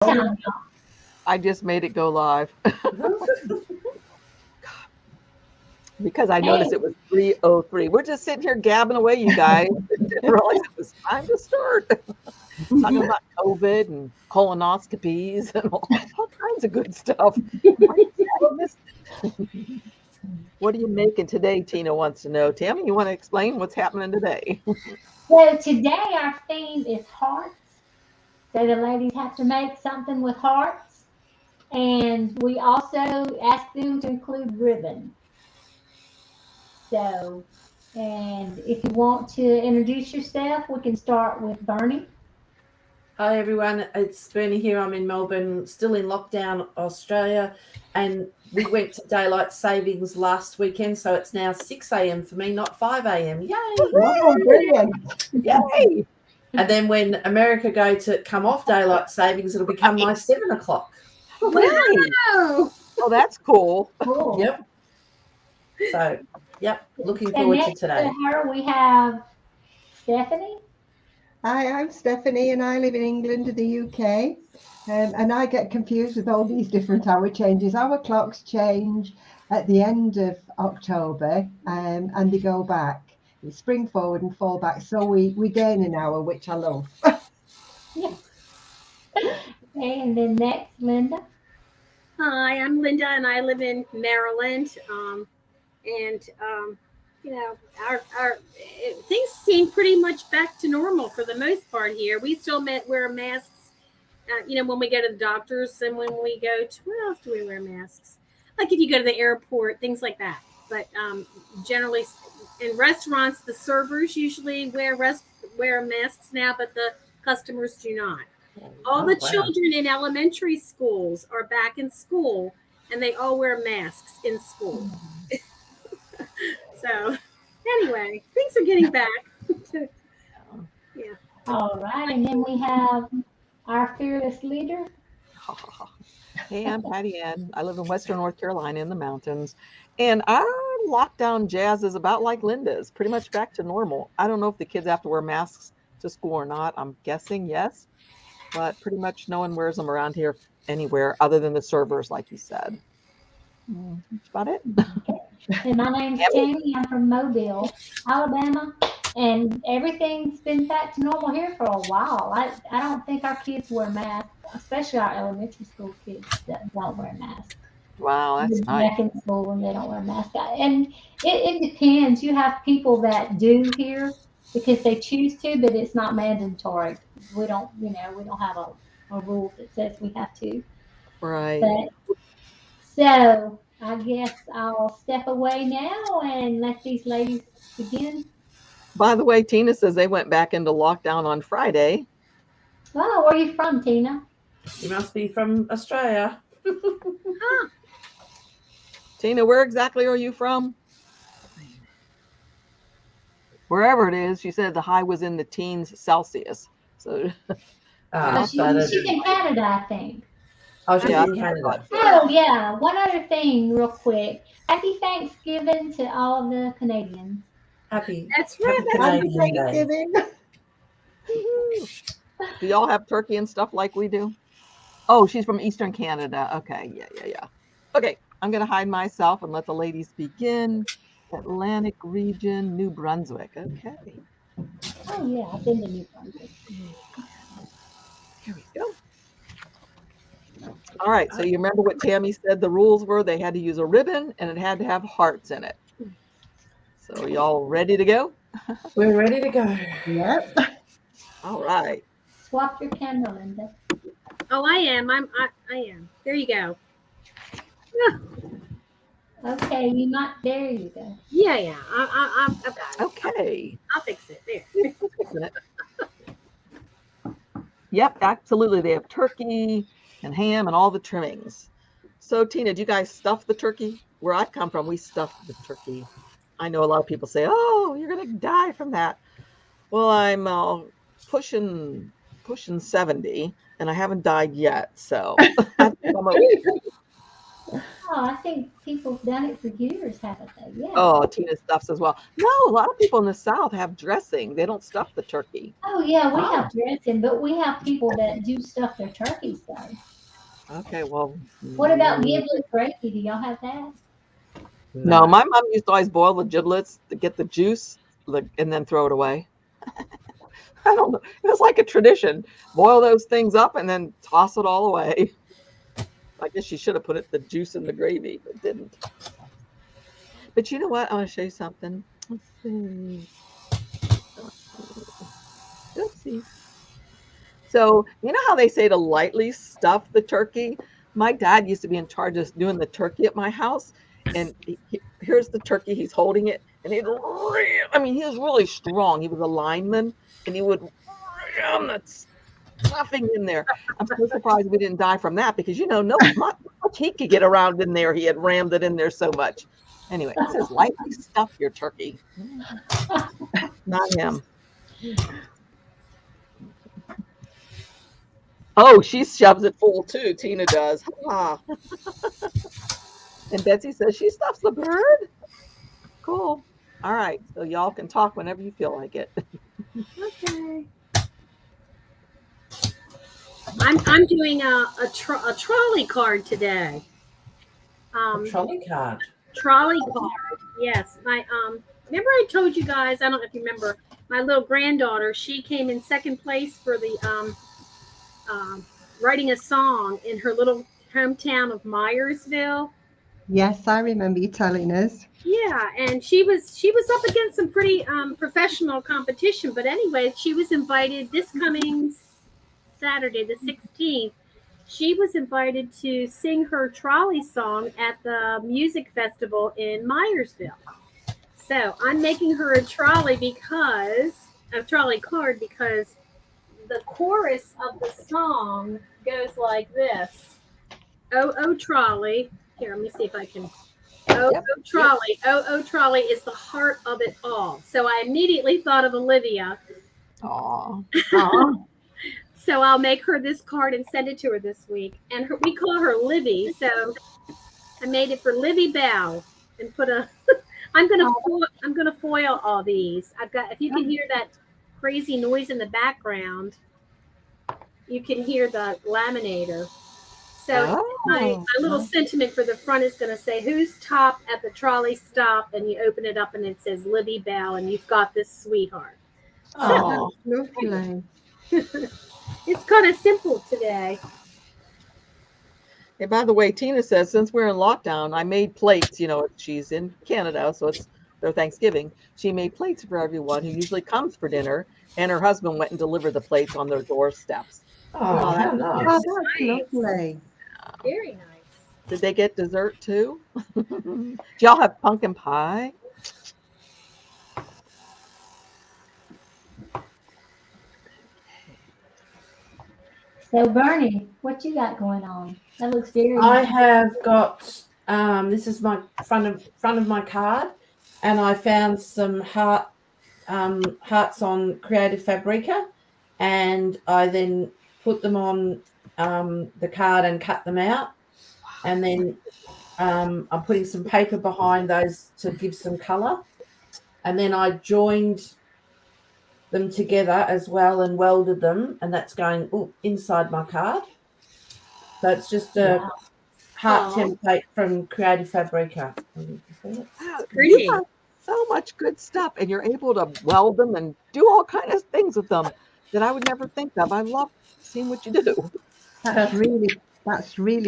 Time. I just made it go live because I noticed it was 3:03. We're just sitting here gabbing away, you guys. Didn't realize it was time to start talking about COVID and colonoscopies and all kinds of good stuff. What are you making today? Tina wants to know. Tammy, you want to explain what's happening today? So today our theme is hearts. So the ladies have to make something with hearts. And we also asked them to include ribbon. So, and if you want to introduce yourself, we can start with Bernie. Hi everyone, it's Bernie here. I'm in Melbourne, still in lockdown, Australia, and we went to daylight savings last weekend, so it's now 6 a.m. for me, not 5 a.m. Yay! Oh, brilliant! Yay! And then when America go to come off daylight savings, it'll become my 7 o'clock. Wow! Oh, that's cool. Cool. Yep. So, yep, looking And forward to next today. to her we have Stephanie. Hi, I'm Stephanie and I live in England and the UK. And I get confused with all these different hour changes. Our clocks change at the end of October and they go back. We spring forward and fall back. So we gain an hour, which I love. Yes. And then next, Linda. Hi, I'm Linda, and I live in Maryland. You know, our things seem pretty much back to normal for the most part here. We still wear masks, when we go to the doctors and when we go to, where else do we wear masks? Like if you go to the airport, things like that. But generally, in restaurants, the servers usually wear masks now, but the customers do not. All the children in elementary schools are back in school, and they all wear masks in school. So, anyway, things are getting back. Yeah. All right, and then we have our fearless leader. Hey, I'm Patty Ann. I live in Western North Carolina in the mountains, and our lockdown jazz is about like Linda's, pretty much back to normal. I don't know if the kids have to wear masks to school or not. I'm guessing yes, but pretty much no one wears them around here anywhere other than the servers, like you said. That's about it. And my name's Tammy. I'm from Mobile, Alabama, and everything's been back to normal here for a while. I don't think our kids wear masks, especially our elementary school kids that don't wear masks. Wow, that's nice. Back in school when they don't wear masks. And it depends. You have people that do here because they choose to, but it's not mandatory. We don't have a rule that says we have to. Right. But, so I guess I'll step away now and let these ladies begin. By the way, Tina says they went back into lockdown on Friday. Oh, where are you from, Tina? You must be from Australia. Tina, where exactly are you from? Wherever it is, she said the high was in the teens Celsius. So she's in Canada, I think. Oh, she's in Canada. Oh, yeah. One other thing, real quick. Happy Thanksgiving to all the Canadians. That's right. Happy Thanksgiving. Do y'all have turkey and stuff like we do? Oh, she's from Eastern Canada. Okay, yeah. Okay, I'm going to hide myself and let the ladies begin. Atlantic region, New Brunswick. Okay. Oh, yeah, I've been to New Brunswick. Here we go. All right, so you remember what Tammy said the rules were? They had to use a ribbon and it had to have hearts in it. So y'all ready to go? We're ready to go. Yep. All right. Swap your camera, Linda. Oh, I am. I am. There you go. Okay, you not. There you go. Yeah. I've got it. Okay. I'll fix it. There. Yep, absolutely. They have turkey and ham and all the trimmings. So, Tina, do you guys stuff the turkey? Where I come from, we stuff the turkey. I know a lot of people say, "Oh, you're gonna die from that." Well, I'm pushing 70, and I haven't died yet, so I'm okay. Oh, I think people've done it for years, haven't they? Yeah. Oh, Tina stuffs as well. No, a lot of people in the South have dressing. They don't stuff the turkey. Oh, yeah, we Oh. have dressing, but we have people that do stuff their turkeys, though. Okay, well. What about giblet gravy? Do y'all have that? No, my mom used to always boil the giblets to get the juice and then throw it away. I don't know. It was like a tradition. Boil those things up and then toss it all away. I guess she should have put the juice in the gravy, but didn't. But you know what? I want to show you something. Let's see. Oopsie. So, you know how they say to lightly stuff the turkey? My dad used to be in charge of doing the turkey at my house. And here's the turkey. He's holding it. And he was really strong. He was a lineman. And he would ram that stuffing in there. I'm so surprised we didn't die from that because, not much he could get around in there. He had rammed it in there so much. Anyway, it says lightly stuff your turkey. Not him. Oh, she shoves it full too. Tina does. And Betsy says she stuffs the bird. Cool. All right. So y'all can talk whenever you feel like it. Okay. I'm doing a trolley card today. Trolley card. Trolley card. Yes. Remember I told you guys, I don't know if you remember, my little granddaughter, she came in second place for the writing a song in her little hometown of Myersville. Yes, I remember you telling us. Yeah, and she was up against some pretty professional competition, but anyway, she was invited this coming Saturday, the 16th. She was invited to sing her trolley song at the music festival in Myersville. So I'm making her a trolley card because the chorus of the song goes like this. Oh, trolley. Here, let me see if I can. Oh, trolley. Oh, trolley is the heart of it all. So I immediately thought of Olivia. Aww. So I'll make her this card and send it to her this week. And we call her Livy. So I made it for Livy Bell and put a. I'm gonna foil all these. If you can hear that crazy noise in the background, you can hear the laminator. So my little sentiment for the front is going to say, who's top at the trolley stop? And you open it up and it says Libby Bell and you've got this sweetheart. Oh, lovely. It's kind of simple today. Hey, by the way, Tina says, since we're in lockdown, I made plates. She's in Canada, so it's their Thanksgiving. She made plates for everyone who usually comes for dinner, and her husband went and delivered the plates on their doorsteps. Oh, how nice. Oh, that's lovely. Very nice. Did they get dessert too? Do y'all have pumpkin pie? So, Bernie, what you got going on? That looks very I nice. have got this is my front of my card, and I found some hearts on Creative Fabrica, and I then put them on the card and cut them out, and then I'm putting some paper behind those to give some color, and then I joined them together as well and welded them, and that's going inside my card. So it's just a heart template from Creative Fabrica. Wow, pretty. you have so much good stuff, and you're able to weld them and do all kinds of things with them that I would never think of. I love seeing what you do. That's really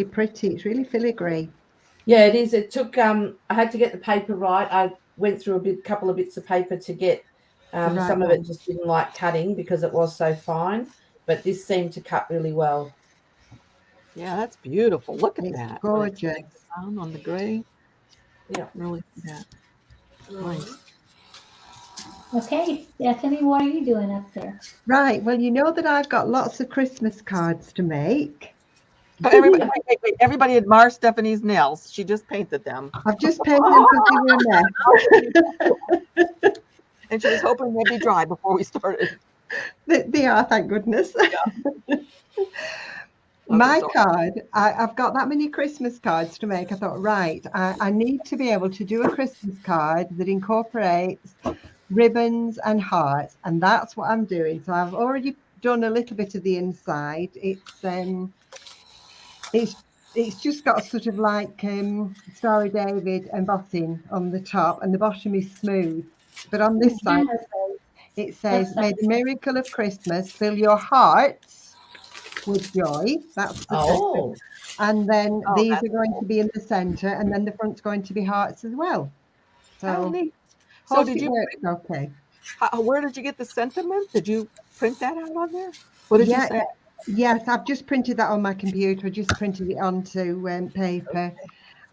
pretty. It's really filigree. Yeah, it is. It took I had to get the paper right. I went through a couple of bits of paper to get some of it just didn't like cutting because it was so fine, but this seemed to cut really well. Yeah, that's beautiful. Look at It's that. gorgeous. On the gray. Yeah. Really. Yeah. Nice. Okay, Stephanie, what are you doing up there? Right. Well, you know that I've got lots of Christmas cards to make. But wait. Everybody admires Stephanie's nails. She just painted them. I've just painted them because they were a mess. And she was hoping they'd be dry before we started. They are, thank goodness. My sorry. card, I've got that many Christmas cards to make. I thought, right, I need to be able to do a Christmas card that incorporates ribbons and hearts, and that's what I'm doing. So I've already done a little bit of the inside. It's just got sort of like Starry David embossing on the top, and the bottom is smooth. But on this side, it says, "May the miracle of Christmas fill your hearts with joy." That's the first. Oh, And then Oh, these that's are going to cool. be in the center, and then the front's going to be hearts as well. Oh, So neat. So hope did it you, works okay. where did you get the sentiment? Did you print that out on there? What did you Yeah, say? yes, I've just printed that on my computer. I just printed it onto paper,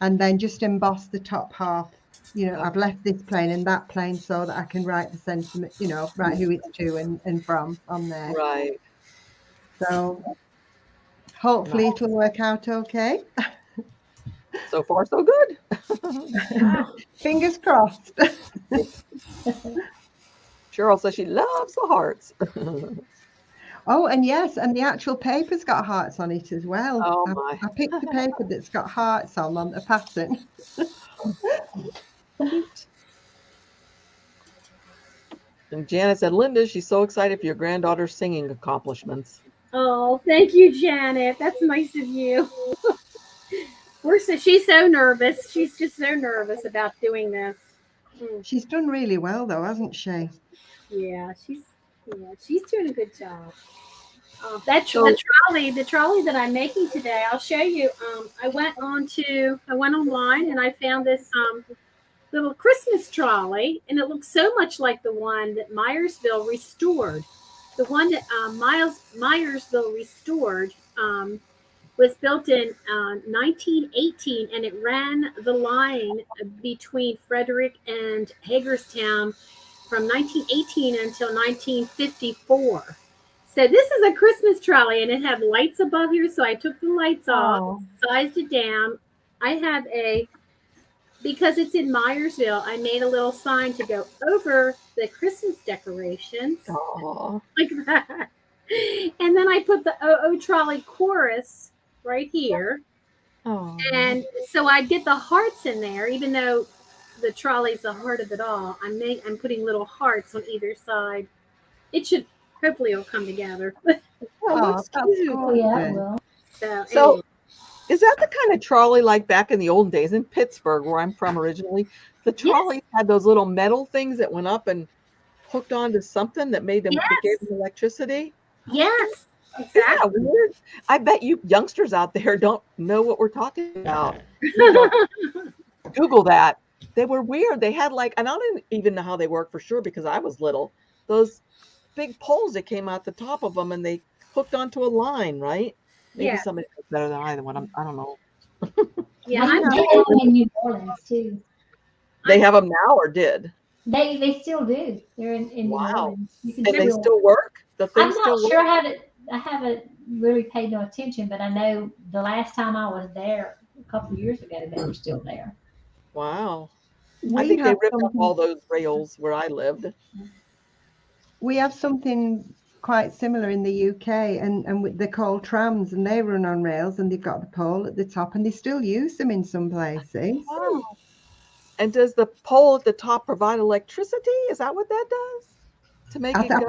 and then just embossed the top half. I've left this plain and that plain so that I can write the sentiment, write who it's to and from on there. Right. So hopefully Nice. it'll work out okay. So far, so good. Fingers crossed. Cheryl says she loves the hearts. Oh, and yes, and the actual paper's got hearts on it as well. Oh my. I picked the paper that's got hearts on the pattern. And Janet said, Linda, she's so excited for your granddaughter's singing accomplishments. Oh, thank you, Janet. That's nice of you. She's so nervous. She's just so nervous about doing this. She's done really well though, hasn't she? Yeah, she's doing a good job. The trolley that I'm making today, I'll show you. I went online and I found this little Christmas trolley, and it looks so much like the one that Myersville restored. The one that Myersville restored was built in 1918, and it ran the line between Frederick and Hagerstown from 1918 until 1954. So this is a Christmas trolley, and it had lights above here, so I took the lights off, sized it down. I have because it's in Myersville, I made a little sign to go over the Christmas decorations. Aww. Like that. And then I put the OO Trolley chorus right here. Aww. And so I get the hearts in there, even though the trolley's the heart of it all. I'm putting little hearts on either side. Hopefully it'll come together. Oh, that's cute. Oh, yeah, it will. So anyway. Is that the kind of trolley like back in the old days in Pittsburgh, where I'm from originally? The trolleys had those little metal things that went up and hooked onto something that made them that gave them electricity. Yes, exactly. Yeah, weird. I bet you youngsters out there don't know what we're talking about. Google that. They were weird. They had and I don't even know how they work for sure because I was little. Those big poles that came out the top of them and they hooked onto a line, right? Maybe somebody knows better than I don't know. Yeah, I'm doing in New Orleans too. They have them now or did? They still do. They're in New Orleans. And they still work? I'm not sure. I haven't really paid no attention, but I know the last time I was there a couple of years ago, they were still there. Wow. I think they ripped up all those rails where I lived. We have something quite similar in the UK, and they're called trams, and they run on rails, and they've got the pole at the top, and they still use them in some places. Wow. And does the pole at the top provide electricity? Is that what that does? To make it go? I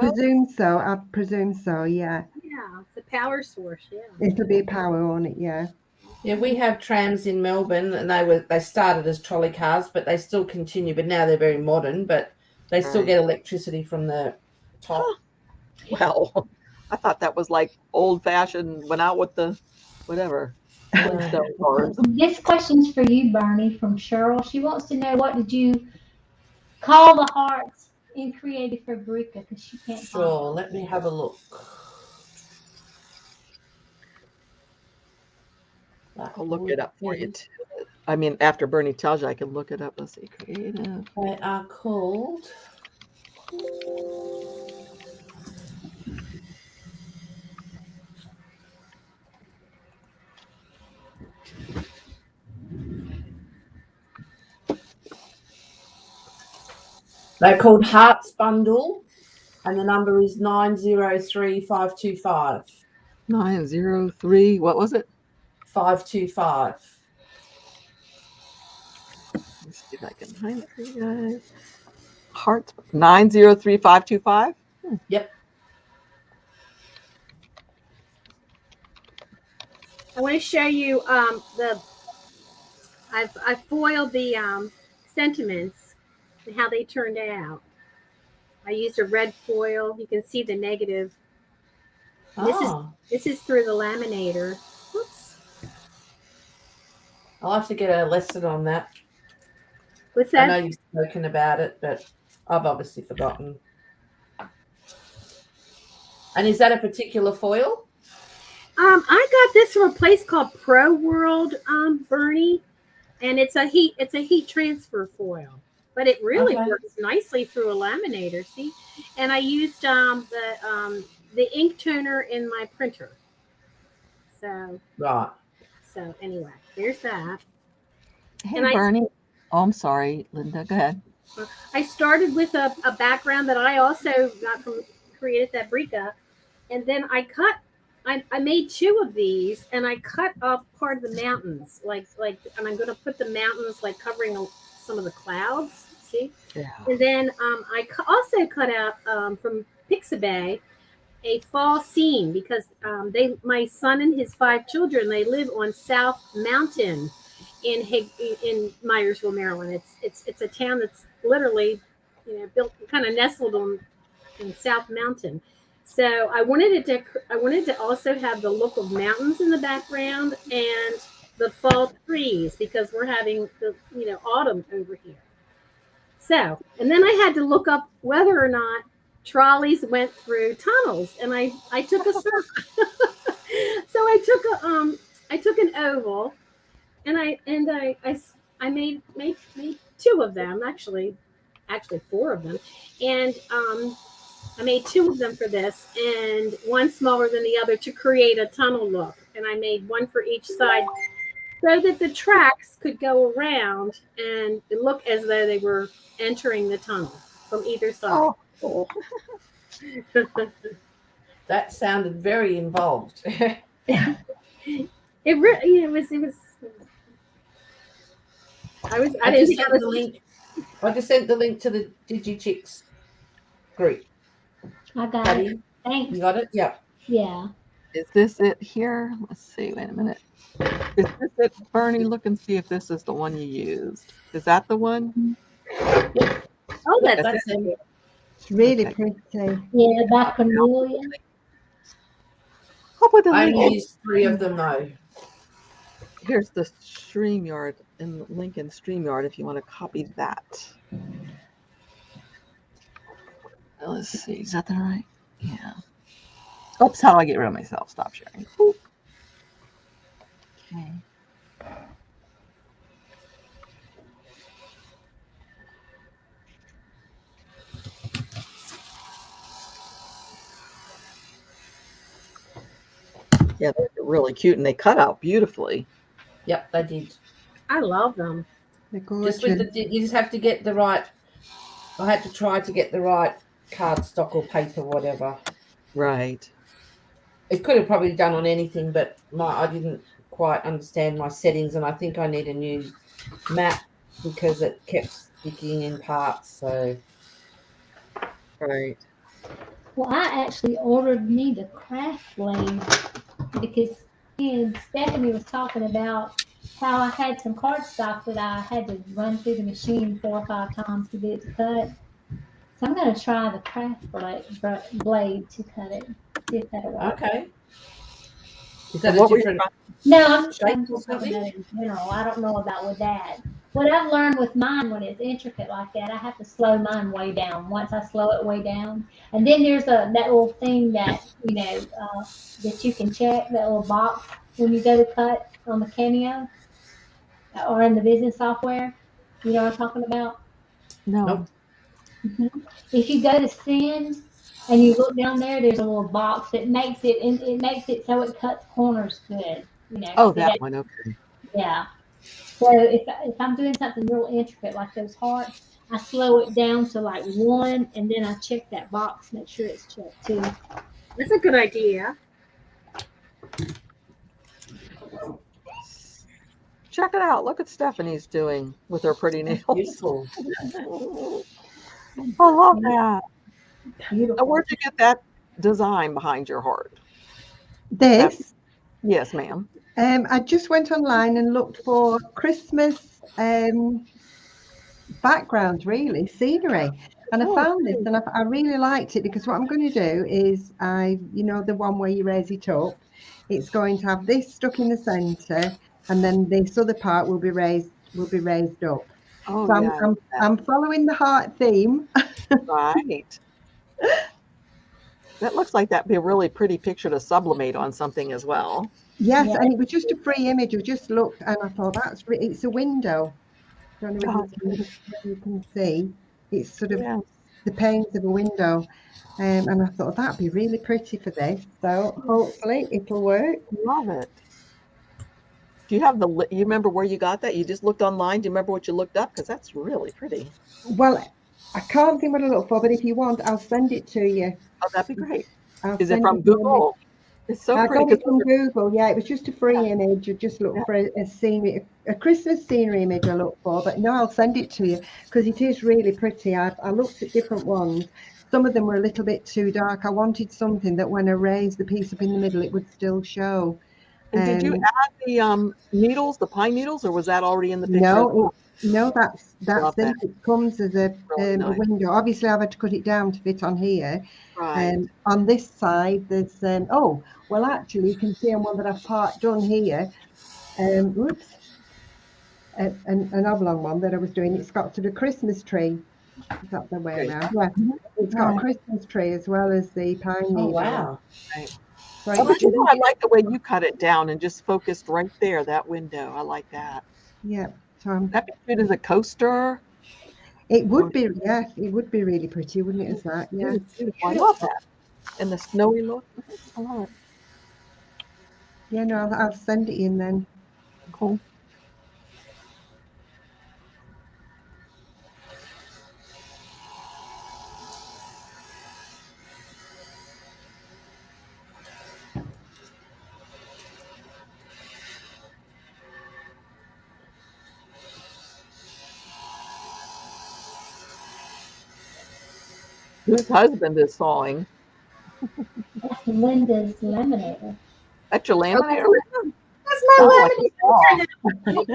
presume so, yeah. Yeah, it's a power source, yeah. It'll be a power on it, yeah. Yeah, we have trams in Melbourne, and they started as trolley cars, but they still continue, but now they're very modern, but they still get electricity from the top. Huh. Well, I thought that was like old-fashioned, went out with the whatever. This question's for you, Bernie, from Cheryl. She wants to know, what did you call the hearts in Creative Fabrica? Because she can't. Sure, let me have a look. I'll look it up for you too. I mean, after Bernie tells you, I can look it up. Let's see, creative. They are called. They're called Hearts Bundle, and the number is 903525. 903. What was it? 525. Let me see if I can find it for you guys. Hearts 903525. Yep. I want to show you I foiled the sentiments and how they turned out. I used a red foil. You can see the negative. This is through the laminator. Whoops. I'll have to get a lesson on that. What's I that? know you've spoken about it, but I've obviously forgotten. And is that a particular foil? I got this from a place called Pro World, Bernie, and it's a heat transfer foil, but it really works nicely through a laminator. See, and I used the ink toner in my printer. So Right. So anyway, there's that. Hey, And Bernie. Oh, I'm sorry, Linda. Go ahead. I started with a background that I also got from Creative Fabrica, and then I made two of these, and I cut off part of the mountains, and I'm going to put the mountains like covering some of the clouds. See, Yeah. and then I also cut out from Pixabay a fall scene because my son and his 5 children, they live on South Mountain in Myersville, Maryland. It's a town that's literally built kind of nestled in South Mountain. So I wanted to also have the look of mountains in the background and the fall trees because we're having the autumn over here. So, and then I had to look up whether or not trolleys went through tunnels, and I took a circle. So I took an oval, and I made 2 of them, actually 4 of them, and I made 2 of them for this, and one smaller than the other to create a tunnel look, and I made one for each side so that the tracks could go around and look as though they were entering the tunnel from either side. Oh. That sounded very involved. It really, it was. I just didn't sent have the link. I just sent the link to the Digi Chicks group. I got Patty, it. Thanks. you got it? Yeah. Yeah. Is this it here? Let's see. Wait a minute. Is this it, Bernie? Look and see if this is the one you used. Is that the one? Oh, that's it. It's really Okay. pretty. Yeah, back from Julia. I'll put the I link. only used 3 of them though. Here's the StreamYard and link in StreamYard if you want to copy that. Let's see. Is that the right? Yeah. Oops. How do I get rid of myself? Stop sharing. Oop. Okay. Yeah, they're really cute and they cut out beautifully. Yep, they did. I love them. They're Just gorgeous. with you just have to get the right. I had to try to get the right cardstock or paper, whatever. Right. It could have probably done on anything, but I didn't quite understand my settings, and I think I need a new mat because it kept sticking in parts. So Right. Well, I actually ordered me the craft blade because me and Stephanie was talking about how I had some cardstock that I had to run through the machine 4 or 5 times to get it to cut. So I'm going to try the craft blade to cut it. See if that'll work. okay. Is So that a what were you different? No, I'm Shape or just talking something? about it in general. I don't know about with that. What I've learned with mine, when it's intricate like that, I have to slow mine way down. Once I slow it way down, and then there's that little thing that that you can check, that little box when you go to cut on the Cameo or in the business software. You know what I'm talking about? No. Nope. If you go to send and you look down there, there's a little box that makes it so it cuts corners good. Oh, See that one. Okay. Yeah. So if I'm doing something real intricate like those hearts, I slow it down to like 1, and then I check that box, make sure it's checked too. That's a good idea. Check it out. Look what Stephanie's doing with her pretty nails. Beautiful. I love that. Now, Beautiful. where'd you get that design behind your heart? This, Yes, ma'am. I just went online and looked for Christmas background, really, scenery. And I Oh, found this and I really liked it because what I'm going to do is the one where you raise it up, it's going to have this stuck in the center and then this other part will be raised up. Oh, So yeah. I'm following the heart theme. Right. That looks like that'd be a really pretty picture to sublimate on something as well. Yes, Yeah. and it was just a free image. I just looked and I thought it's a window. I don't know if you can see. It's sort of Yeah. the panes of a window. And I thought that'd be really pretty for this. So hopefully it'll work. Love it. Do you have you remember where you got that? You just looked online. Do you remember what you looked up? Because that's really pretty. Well, I can't think what I look for, but if you want, I'll send it to you. Oh, that'd be great. I'll Is it send from to you. Google? It's so I pretty. got it from Google. Yeah, it was just a free Yeah. image. I just looked for a scenery, a Christmas scenery image I looked for. But no, I'll send it to you because it is really pretty. I looked at different ones. Some of them were a little bit too dark. I wanted something that when I raised the piece up in the middle, it would still show. And did you add the needles, the pine needles, or was that already in the picture? No, that's Love it. that. It comes as a Really nice. window. Obviously, I've had to cut it down to fit on here. Right. On this side, there's actually, you can see on one that I've part done here. Oops, an oblong one that I was doing. It's got sort of Christmas tree. Is that the way around? Yeah, it's got a Christmas tree as well as the pine Oh, needle. wow. Right. So Oh, but I like the way you cut it down and just focused right there, that window. I like that. yeah, so That'd be good as a coaster. it would be. Yeah, it would be really pretty, wouldn't it? As that, yeah. Beautiful. I love that. And the snowy look. I love it. Yeah, no, I'll send it in then. Cool. Whose husband is sawing? That's Linda's laminator. That's your laminator? That's my Oh, laminator.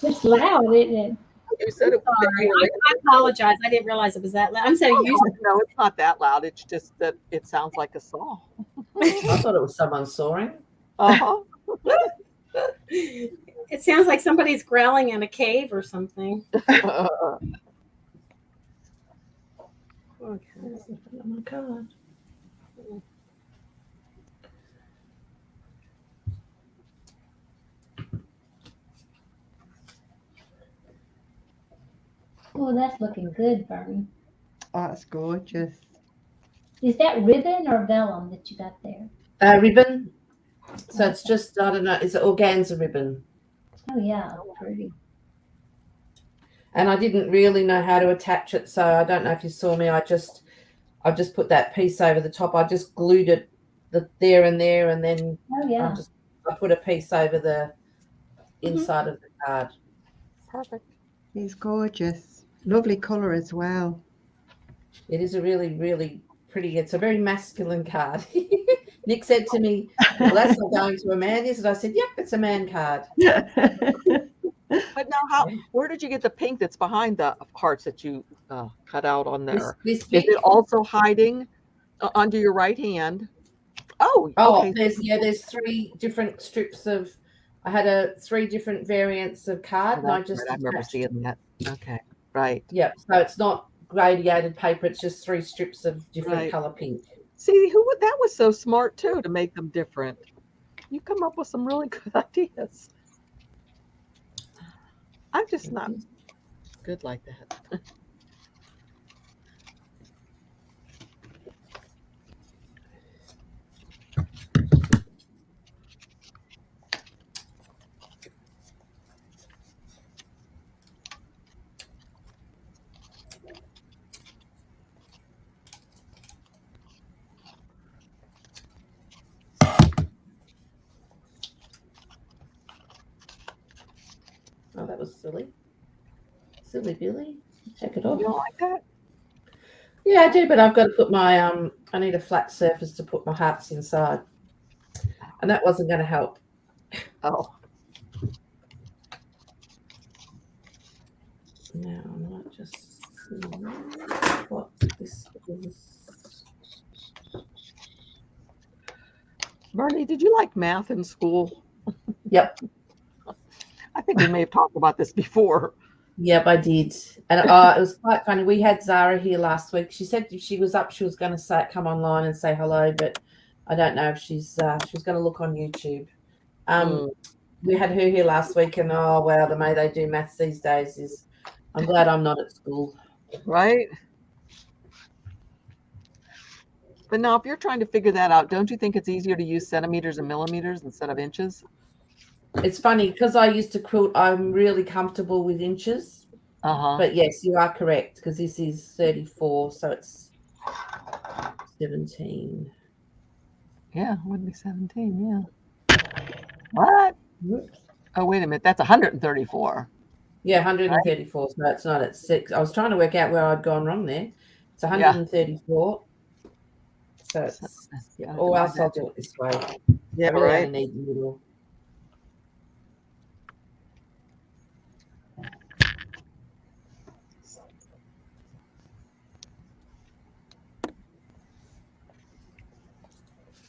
It's loud, isn't it? You said it was Sorry. I apologize. I didn't realize it was that loud. I'm so used to No, it's not that loud. It's just that it sounds like a saw. I thought it was someone sawing. Uh-huh. it. Sounds like somebody's growling in a cave or something. Okay. Oh my God. Oh, that's looking good, Bernie. Oh, that's gorgeous. Is that ribbon or vellum that you got there? Ribbon. So it's just, I don't know, it's an organza ribbon. Oh, yeah, pretty. And I didn't really know how to attach it, so I don't know if you saw me. I just put that piece over the top. I just glued it there, and then Oh, yeah. I put a piece over the inside of the card. Perfect. It's gorgeous. Lovely colour as well. It is a really, really pretty. It's a very masculine card. Nick said to me, "Well, that's not going to a man, is it?" I said, "Yep, it's a man card." But now, where did you get the pink that's behind the hearts that you cut out on there? This Is it also hiding under your right hand? Oh, okay. There's 3 different strips of. I had 3 different variants of card, and I just. I remember seeing that. Okay, right. Yep. So it's not gradiated paper; it's just 3 strips of different Right. color pink. See, that was so smart too to make them different. You come up with some really good ideas. I'm just not good like that. Oh, that was silly. Silly Billy. Take it You off. don't like that? Yeah, I do, but I've got to put my I need a flat surface to put my hearts inside. And that wasn't going to help. Oh, Now I might just see what this is. Bernie, did you like math in school? Yep. I think we may have talked about this before. Yep, I did. And it was quite funny. We had Zara here last week. She said if she was up, she was going to come online and say hello, but I don't know if she was going to look on YouTube. We had her here last week, and oh wow, the way they do maths these days is. I'm glad I'm not at school. Right? But now, if you're trying to figure that out, don't you think it's easier to use centimeters and millimeters instead of inches? It's funny because I used to quilt. I'm really comfortable with inches. But yes, you are correct because this is 34, so it's 17. Yeah, it would be 17. Yeah. What? Whoops. Oh, wait a minute. That's 134. Yeah, 134. So it's not at 6. I was trying to work out where I'd gone wrong there. It's 134. So it's. Or else I'll do it this way. Yeah, I really right. only need the middle.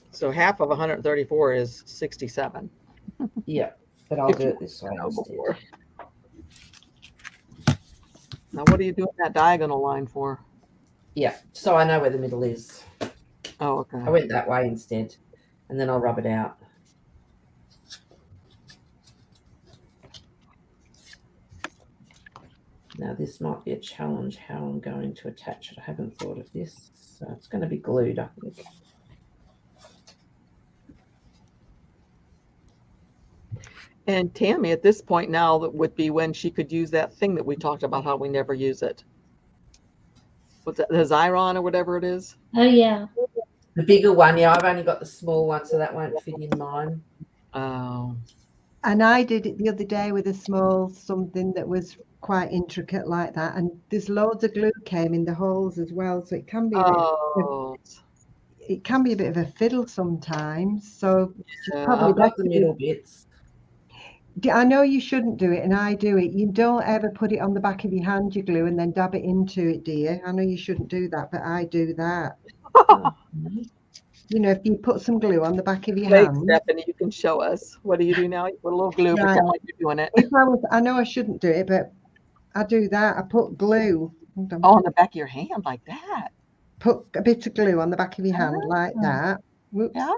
So half of 134 is 67. Yeah, but I'll do it this way instead. Now, what are you doing that diagonal line for? Yeah, so I know where the middle is. Oh, okay. I went that way instead, and then I'll rub it out. Now, this might be a challenge how I'm going to attach it. I haven't thought of this, so it's going to be glued, I think. And Tammy, at this point now, that would be when she could use that thing that we talked about, how we never use it. What's that, the Xyron or whatever it is? Oh, yeah. The bigger one, yeah, I've only got the small one, so that won't fit in mine. Oh. And I did it the other day with a small something that was quite intricate like that. And there's loads of glue came in the holes as well. So it can be it can be a bit of a fiddle sometimes. So probably I've got the middle bits. I know you shouldn't do it, and I do it. You don't ever put it on the back of your hand, your glue, and then dab it into it, dear. I know you shouldn't do that, but I do that. You know, if you put some glue on the back of your hand. Stephanie, you can show us. What do you do now? You put a little glue, pretend like you're doing it. I know I shouldn't do it, but I do that. I put glue. On the back of your hand like that. Put a bit of glue on the back of your hand like that. Whoops. Yeah.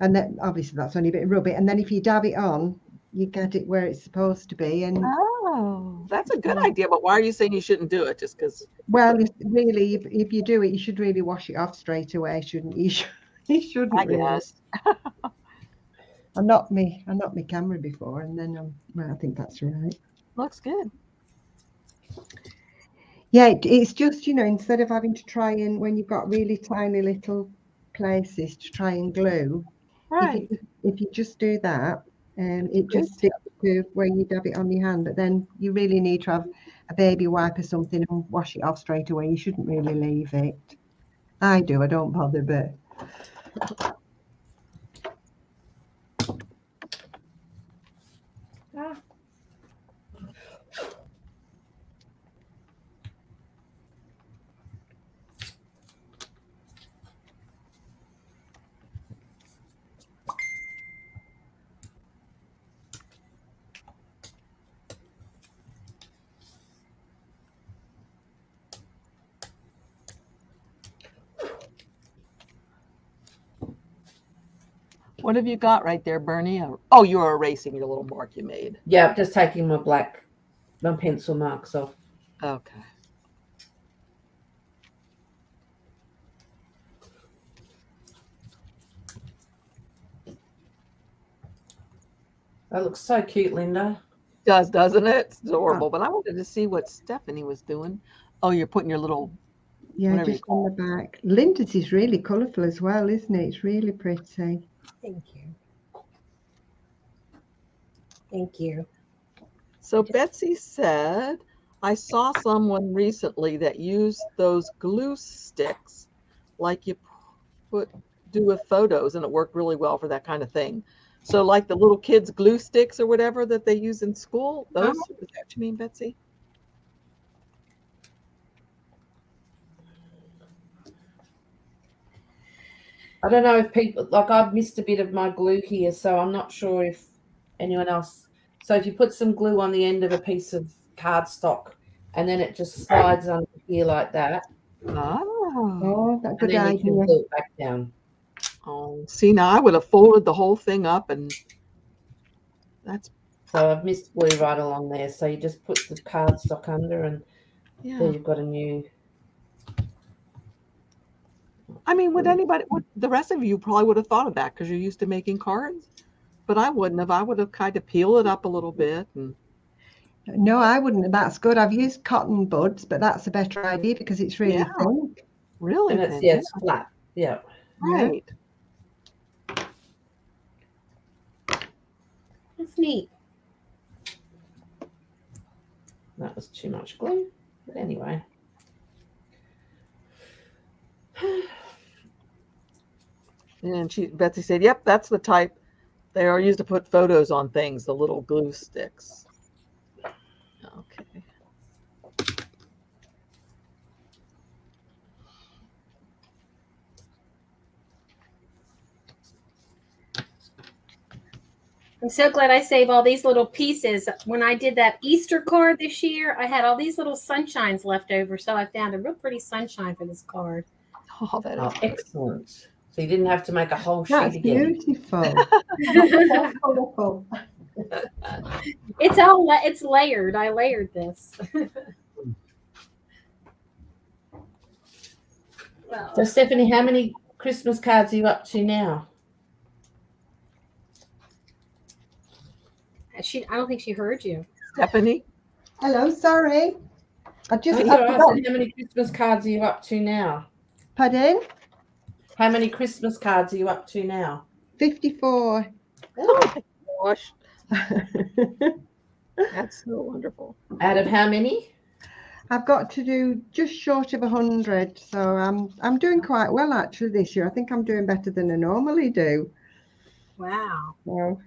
And then obviously that's only a bit of rub it. And then if you dab it on, you get it where it's supposed to be. And that's a good idea. But why are you saying you shouldn't do it? Just because? Well, really, if you do it, you should really wash it off straight away, shouldn't you? You shouldn't. I guess. I knocked my camera before, and then well, I think that's right. Looks good. Yeah, it's just, you know, instead of having to try and when you've got really tiny little places to try and glue, right? If you just do that, it just sticks to where you dab it on your hand. But then you really need to have a baby wipe or something and wash it off straight away. You shouldn't really leave it. I do. I don't bother, but. What have you got right there, Bernie? Oh, you're erasing your little mark you made. Yeah, I'm just taking my pencil marks off. Okay. That looks so cute, Linda. Doesn't it? It's adorable. But I wanted to see what Stephanie was doing. Oh, you're putting your little. Yeah, just on the back. Linda's is really colourful as well, isn't it? It's really pretty. Thank you. Thank you. So Betsy said, I saw someone recently that used those glue sticks like you do with photos, and it worked really well for that kind of thing. So like the little kids glue sticks or whatever that they use in school, those, is that what you mean, Betsy? I don't know if people, like I've missed a bit of my glue here, so I'm not sure if anyone else. So if you put some glue on the end of a piece of cardstock and then it just slides under here like that, Oh, Oh, that's a and good then you can idea. glue it back down. oh, see, now I would have folded the whole thing up, and that's, So I've missed glue right along there. So you just put the cardstock under and there yeah. you've got a new. I mean, would the rest of you probably would have thought of that because you're used to making cards, but I wouldn't have. I would have kind of peeled it up a little bit. And No, I wouldn't. That's good. I've used cotton buds, but that's a better idea because it's really yeah, thin. really And it's, thin. yeah, it's flat. Yeah. Right. That's neat. That was too much glue. But anyway. And Betsy said, yep, that's the type. They are used to put photos on things, the little glue sticks. Okay. I'm so glad I saved all these little pieces. When I did that Easter card this year, I had all these little sunshines left over. So I found a real pretty sunshine for this card. Oh, that is Oh, excellent. So you didn't have to make a whole sheet That's again. beautiful. So colourful. It's layered. I layered this. Well, So Stephanie, how many Christmas cards are you up to now? I don't think she heard you. Stephanie. Hello, sorry. I just, That's I all right. forgot. So how many Christmas cards are you up to now? Pardon? How many Christmas cards are you up to now? 54. Oh my gosh, that's so wonderful. Out of how many? I've got to do just short of 100, so I'm doing quite well actually this year. I think I'm doing better than I normally do. Wow. So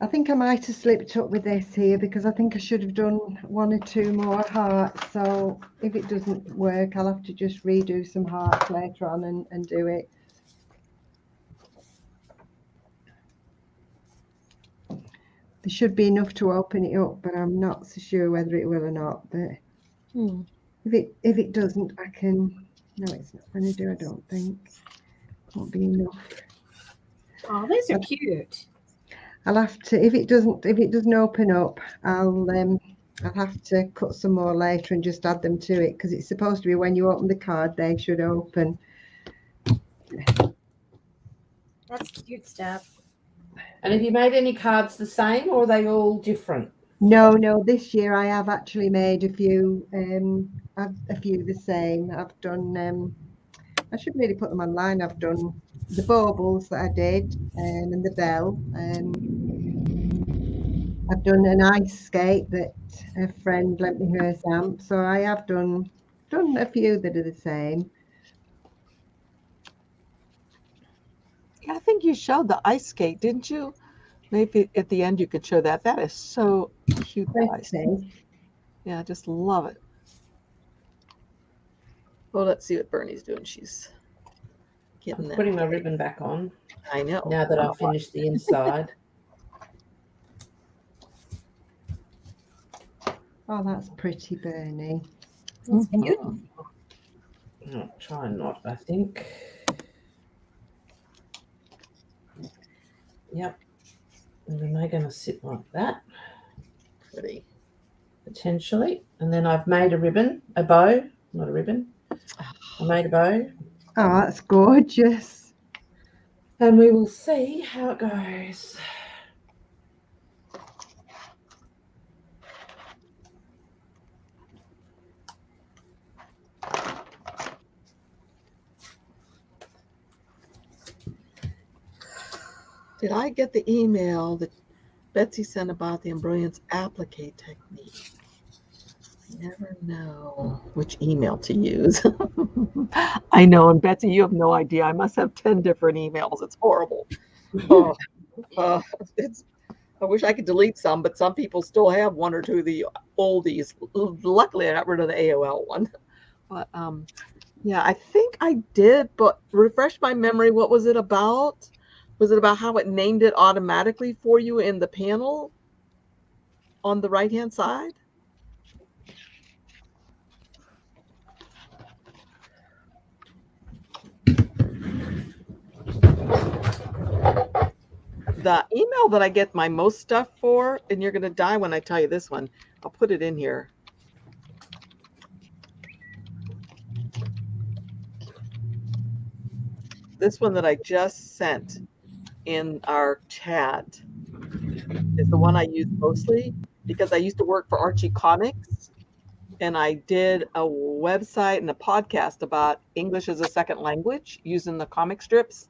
I think I might have slipped up with this here because I think I should have done 1 or 2 more hearts. So if it doesn't work, I'll have to just redo some hearts later on and do it. There should be enough to open it up, but I'm not so sure whether it will or not. But if it doesn't, I can. No, it's not going to do. I don't think. Won't be enough. Oh, these are cute. I'll have to. If it doesn't open up, I'll have to cut some more later and just add them to it because it's supposed to be when you open the card they should open. That's cute stuff. And have you made any cards the same or are they all different? No. This year I have actually made a few. A few the same. I've done. I should really put them online. I've done the baubles that I did, and the bell. I've done an ice skate that a friend lent me her stamp. So I have done a few that are the same. Yeah, I think you showed the ice skate, didn't you? Maybe at the end you could show that. That is so cute. The ice skate. Yeah, I just love it. Well, let's see what Bernie's doing. She's getting that. Putting my ribbon back on. I know. Now that I've finished the inside. Oh, that's pretty, Bernie. That's cute. I'll try not, I think. Yep. And then they're going to sit like that. Pretty. Potentially. And then I've made a ribbon, a bow, not a ribbon. I made a bow. Oh, that's gorgeous. And we will see how it goes. Did I get the email that Betsy sent about the embryon's applique technique. I never know which email to use. I know, and Betsy, you have no idea. I must have 10 different emails. It's horrible. Oh, it's. I wish I could delete some, but some people still have one or two of the oldies. Luckily, I got rid of the AOL one. But yeah, I think I did. But refresh my memory. What was it about? Was it about how it named it automatically for you in the panel on the right-hand side? The email that I get my most stuff for, and you're going to die when I tell you this one, I'll put it in here. This one that I just sent in our chat is the one I use mostly because I used to work for Archie Comics, and I did a website and a podcast about English as a second language using the comic strips.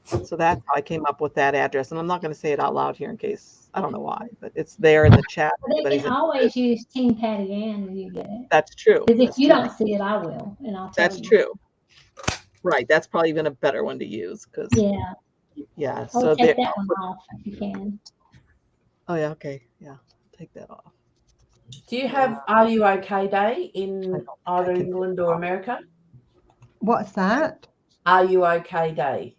So that's how I came up with that address. And I'm not going to say it out loud here in case, I don't know why, but it's there in the chat. But they can always use Team Patty Ann when you get it. That's true. Because if you don't see it, I will, and I'll tell you. That's true. Right. That's probably even a better one to use because yeah. So take that one off if you can. Oh yeah. Okay. Yeah. Take that off. Do you have Are You OK Day in either England or America? What's that? Are You OK Day?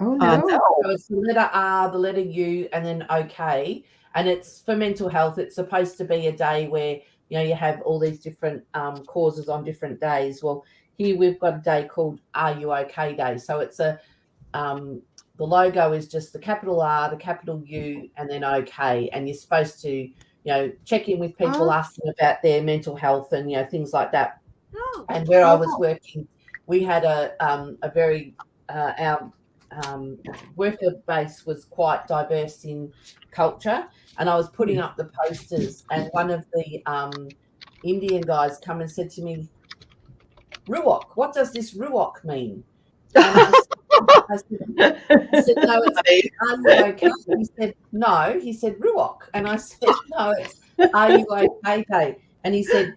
Oh no. So it's the letter R, the letter U, and then OK. And it's for mental health. It's supposed to be a day where, you have all these different causes on different days. Well, here we've got a day called Are You OK Day. So it's the logo is just the capital R, the capital U, and then OK. And you're supposed to, check in with people, ask them about their mental health and, things like that. Oh. And where I was working, we had a very our worker base was quite diverse in culture, and I was putting up the posters, and one of the Indian guys come and said to me, "Ruok, what does this Ruok mean?" And I said, "No, it's Are You OK?" He said, "No." He said, "Ruok," and I said, "No, it's Are You OK Day?" And he said,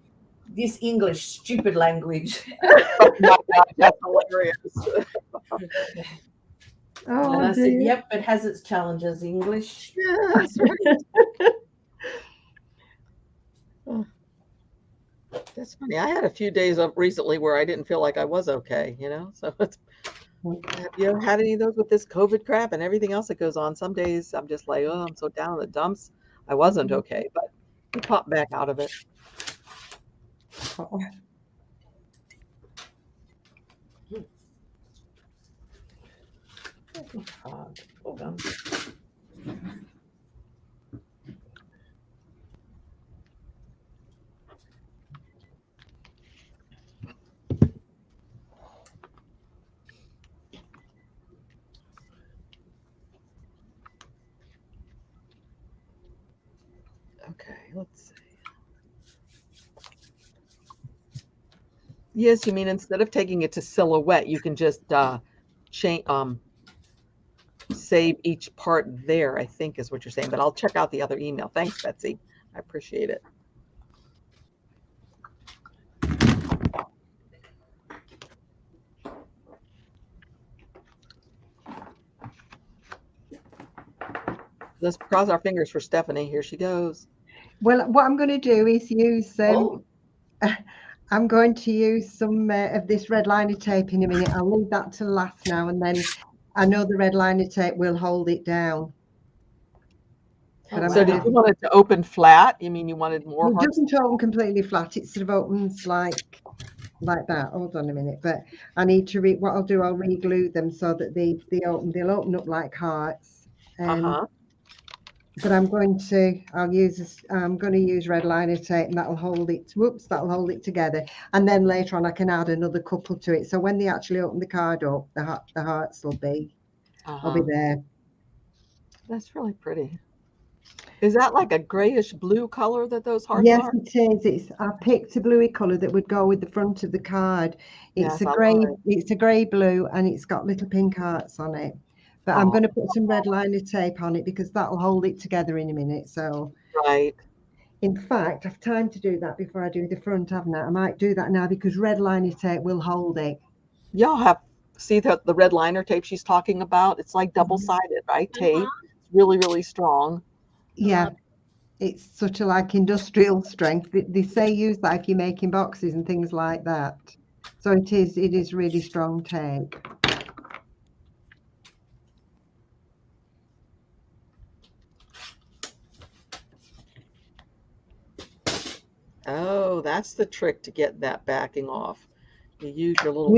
"This English stupid language." Oh my God, that's hilarious. Oh, and I said, "Yep, it has its challenges, English." Yeah, that's right. That's funny. I had a few days of recently where I didn't feel like I was okay, So it's. Have you ever had any of those with this COVID crap and everything else that goes on? Some days I'm just like, oh, I'm so down in the dumps. I wasn't okay, but we popped back out of it. Hold on. Okay, let's see. Yes, you mean instead of taking it to silhouette, you can just save each part there, I think is what you're saying. But I'll check out the other email. Thanks, Betsy. I appreciate it. Let's cross our fingers for Stephanie. Here she goes. Well, what I'm going to do is use I'm going to use some of this red liner tape in a minute. I'll leave that to last now, and then I know the red liner tape will hold it down. So did you want it to open flat? You mean you wanted more? It doesn't open completely flat. It sort of opens like that. Hold on a minute. But I need to what I'll do, I'll re-glue them so that they'll open up like hearts. But I'm going to use red liner tape, and that'll hold it. That'll hold it together. And then later on, I can add another couple to it. So when they actually open the card up, the hearts will be there. That's really pretty. Is that like a grayish blue color that those hearts are? Yes, it is. I picked a bluey color that would go with the front of the card. It's a gray blue, and it's got little pink hearts on it. But I'm going to put some red liner tape on it because that'll hold it together in a minute. So, Right. in fact, I've time to do that before I do the front, haven't I? I might do that now because red liner tape will hold it. Y'all have see the red liner tape she's talking about? It's like double-sided, right? Tape. It's really, really strong. Yeah, it's such a like industrial strength. They say use that if you're making boxes and things like that. So it is really strong tape. Oh, that's the trick to get that backing off. You use your little.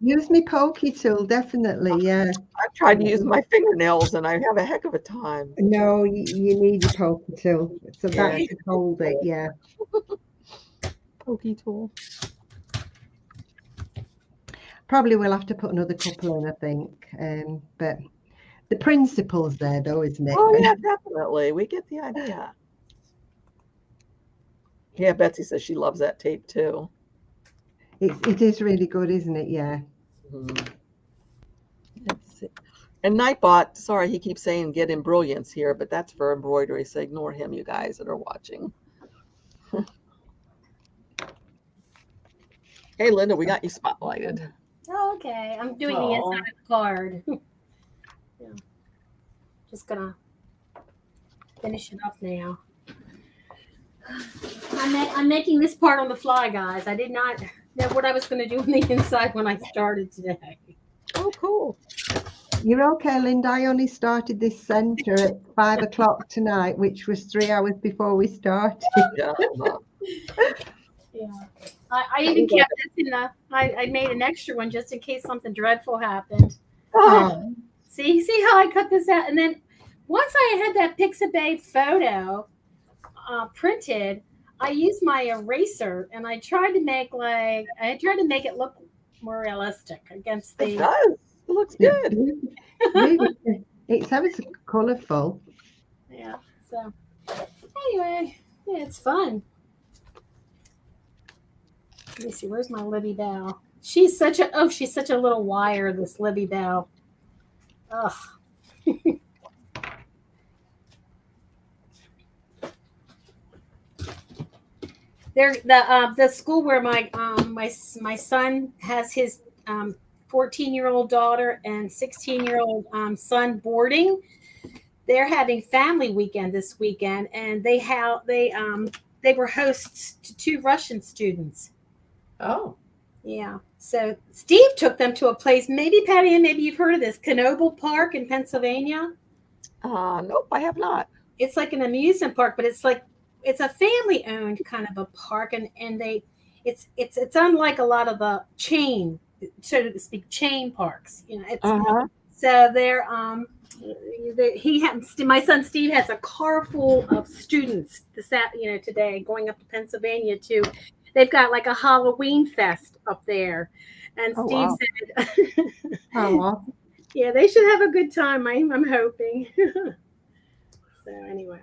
Use me pokey tool, definitely. Yeah. I've tried to use my fingernails and I have a heck of a time. No, you need your pokey tool. So that should hold it. Yeah. Pokey tool. Probably we'll have to put another couple in, I think. But the principle's there, though, isn't it? Oh yeah, definitely. We get the idea. Yeah, Betsy says she loves that tape too. It is really good, isn't it? Yeah. Mm-hmm. Let's see. And Nightbot, sorry, he keeps saying get in brilliance here, but that's for embroidery, so ignore him, you guys that are watching. Hey, Linda, we got you spotlighted. Oh, okay. I'm doing the inside of the card. Yeah. Just gonna finish it up now. I'm making this part on the fly, guys. I did not know what I was going to do on the inside when I started today. Oh, cool. You're okay, Linda. I only started this center at 5 o'clock tonight, which was 3 hours before we started. Yeah. Yeah. I even kept this in I made an extra one just in case something dreadful happened. Oh. See how I cut this out? And then once I had that Pixabay photo printed, I used my eraser and I tried to make it look more realistic against the. It does. It looks good. It's ever so colourful. Yeah. So anyway, yeah, it's fun. Let me see. Where's my Libby Bell? She's such a little wire. This Libby Bell. Ugh. The school where my son has his 14-year-old daughter and 16-year-old son boarding. They're having family weekend this weekend, and they were hosts to 2 Russian students. Oh. Yeah. So Steve took them to a place, maybe Patty, and maybe you've heard of this, Knoebel Park in Pennsylvania. Nope, I have not. It's like an amusement park, but it's a family-owned kind of a park, and it's unlike a lot of the chain, so to speak, chain parks. You know, so they're my son Steve has a car full of students today going up to Pennsylvania to. They've got like a Halloween fest up there, and Steve said, "Yeah, they should have a good time." I'm hoping. So anyway.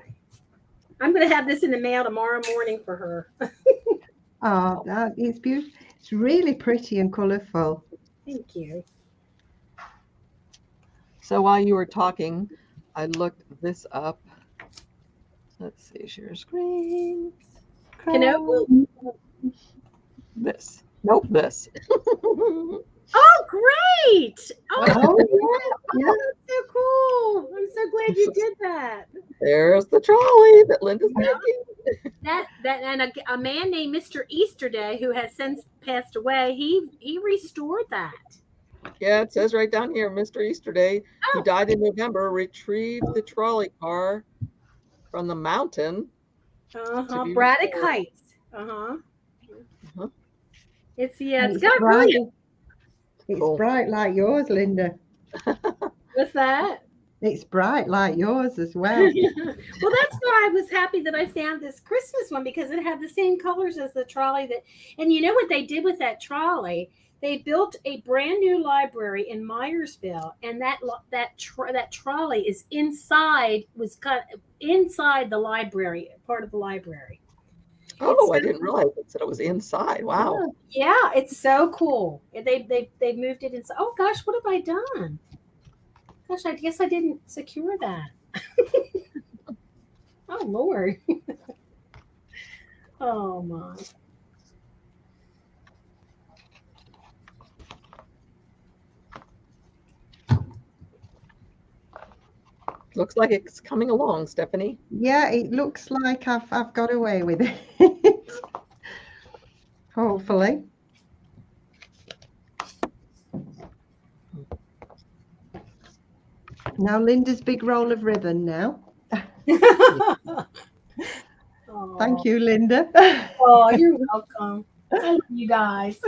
I'm going to have this in the mail tomorrow morning for her. Oh, that is beautiful. It's really pretty and colourful. Thank you. So while you were talking, I looked this up. Let's see, share screen. This. Nope, this. Oh, great. Oh, yeah. That's so cool. I'm so glad you did that. There's the trolley that Linda's making. And a man named Mr. Easterday, who has since passed away, he restored that. Yeah, it says right down here, Mr. Easterday, who died in November, retrieved the trolley car from the mountain. Braddock Heights. It's got bright. really. It's bright like yours, Linda. What's that? It's bright like yours as well. Well, that's why I was happy that I found this Christmas one, because it had the same colors as the trolley and you know what they did with that trolley? They built a brand new library in Myersville, and that trolley is was cut inside the library, part of the library. Oh, I didn't realize it was inside. Wow. Yeah, it's so cool. They moved it inside. Oh gosh, what have I done? Gosh, I guess I didn't secure that. Oh, Lord. Oh, my. Looks like it's coming along, Stephanie. Yeah, it looks like I've got away with it. Hopefully. Now Linda's big roll of ribbon now. Thank you, Linda. Oh, you're welcome. I love you guys.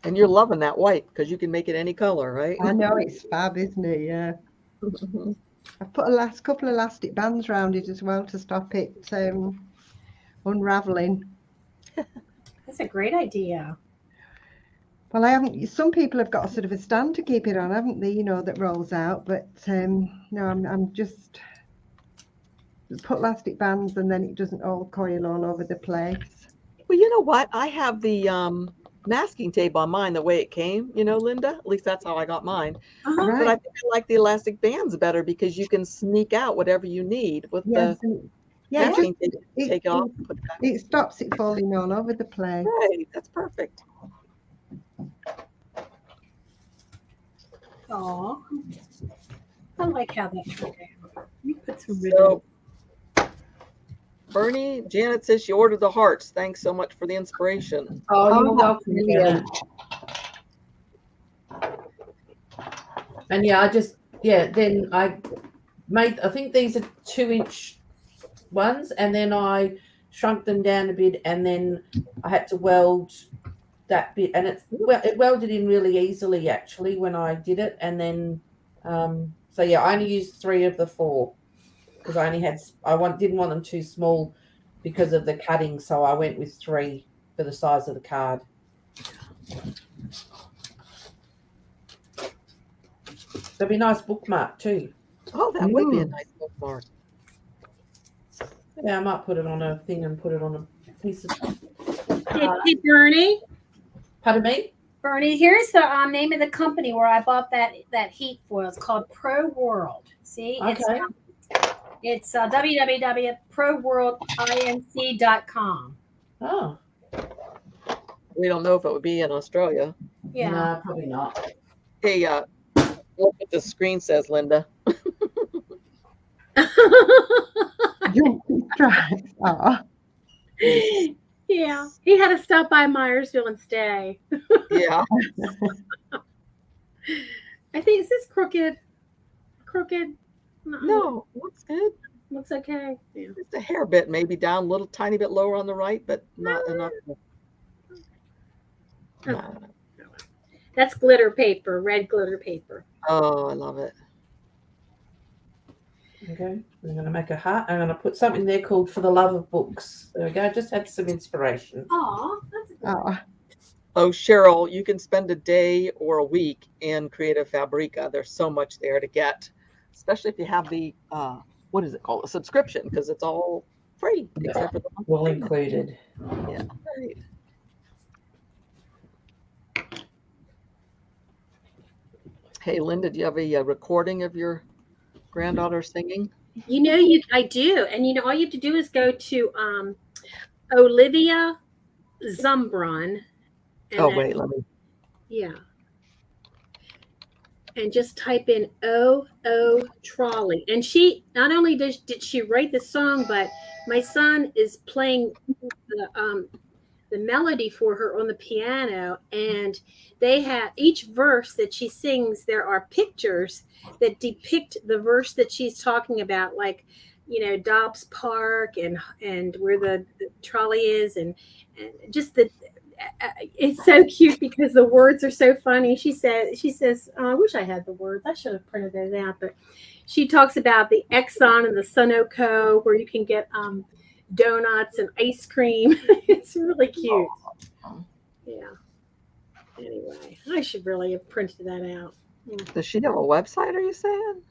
And you're loving that white because you can make it any color, right? I know it's fab, isn't it? Yeah. I've put a couple of elastic bands around it as well to stop it unraveling. That's a great idea. Well, I haven't. Some people have got a sort of a stand to keep it on, haven't they? You know, that rolls out. But no, I'm just put elastic bands, and then it doesn't all coil all over the place. Well, you know what? I have the masking tape on mine the way it came, you know, Linda. At least that's how I got mine. Uh-huh. But I Right. think I like the elastic bands better because you can sneak out whatever you need with Yes. the Yeah. masking tape. It, Take it off, it, put it back. it stops it falling all over the place. Right, that's perfect. Aw. I like how that turned out. You put some ribbon. So, Bernie, Janet says she ordered the hearts. Thanks so much for the inspiration. Oh, you're Oh, welcome. brilliant. And then I made, I think these are 2-inch ones, and then I shrunk them down a bit, and then I had to weld that bit, and it welded in really easily actually when I did it. And then so yeah, I only used 3 of the 4 because I didn't want them too small because of the cutting, so I went with 3 for the size of the card. That'd be a nice bookmark too. Oh, that would be a nice bookmark. Yeah, I might put it on a thing and put it on a piece of. Hey, Bernie. Pardon me? Bernie, here's the name of the company where I bought that heat foil. It's called Pro World. See, Okay. it's www.proworldinc.com. Oh, We don't know if it would be in Australia. Yeah. no, probably not. Hey, look what the screen says, Linda. Jumping tracks. Oh. Yeah. He had to stop by Myersville and stay. Yeah. I think, is this crooked? Crooked? No, looks good. Looks okay. Yeah. Just a hair bit, maybe down a little tiny bit lower on the right, but not enough. No. That's glitter paper, red glitter paper. Oh, I love it. Okay, I'm going to make a heart. I'm going to put something there called "For the Love of Books." There we go. Just had some inspiration. Aw, that's a good Oh. Oh, Cheryl, you can spend a day or a week in Creative Fabrica. There's so much there to get, especially if you have the, what is it called? A subscription, because it's all free, except for the monthly All payment. included. Yeah, right. Hey, Linda, do you have a recording of your granddaughter singing? I do. And all you have to do is go to Olivia Zumbron. And Oh, then- wait, let me. Yeah. And just type in Trolley. And she not only did she write the song, but my son is playing the melody for her on the piano, and they have each verse that she sings, there are pictures that depict the verse that she's talking about, like Dobbs Park and where the trolley is, and just it's so cute because the words are so funny. She says, oh, I wish I had the words. I should have printed those out. But she talks about the Exxon and the Sunoco, where you can get donuts and ice cream. It's really cute. Yeah. Anyway, I should really have printed that out. Does she have a website, are you saying?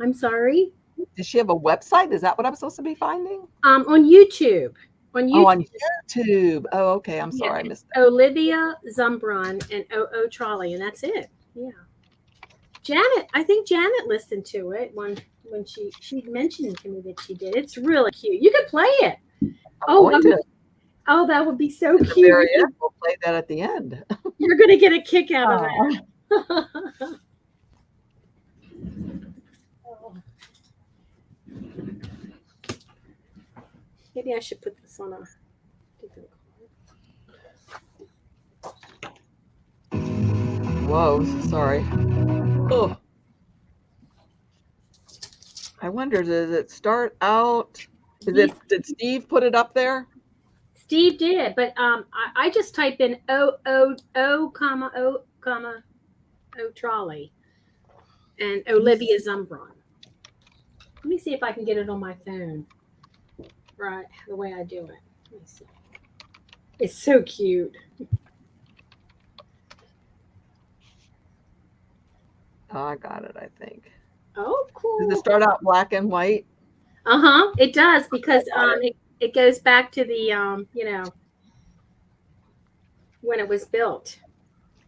I'm sorry. Does she have a website? Is that what I'm supposed to be finding? On YouTube. On YouTube. Oh, on YouTube. Oh, okay. I'm sorry. I missed that. Olivia Zumbron and OO Trolley, and that's it. Yeah. Janet, I think Janet listened to it when she mentioned to me that she did. It's really cute. You could play it. I'm going to. Oh, that would be so At the cute. very end, we'll play that at the end. You're gonna get a kick out of Aw. it. Maybe I should put this on a different card. Whoa, sorry. Oh. I wonder, does it start out? Did Steve put it up there? Steve did, but I just type in O, Trolley, and Olivia Zumbron. Let me see if I can get it on my phone. Right, the way I do it. Let me see. It's so cute. Oh, I got it, I think. Oh, cool. Does it start out black and white? It does, because it goes back to the when it was built.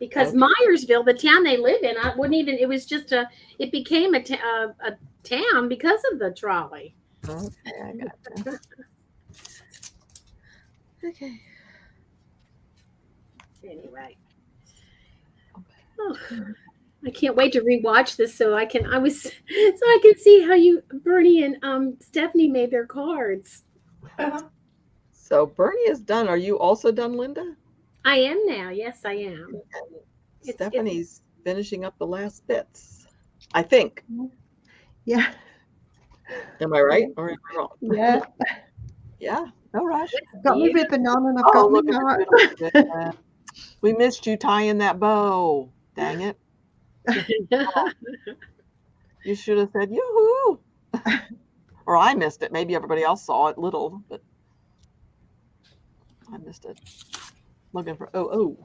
Because Okay. Myersville, the town they live in, I wouldn't even. It was just it became a town because of the trolley. Okay, I got that. Okay. Anyway, I can't wait to rewatch this so I can see how you, Bernie and Stephanie, made their cards. So Bernie is done. Are you also done, Linda? I am now. Yes, I am. And Stephanie's finishing up the last bits, I think. Yeah. Am I right or am I wrong? Yeah. Yeah, no rush. I've got my ribbon on and I've Oh, got my look at heart. the good. We missed you tying that bow. Dang it. You should have said yoo-hoo. Or I missed it. Maybe everybody else saw it little, but I missed it. Looking for oh.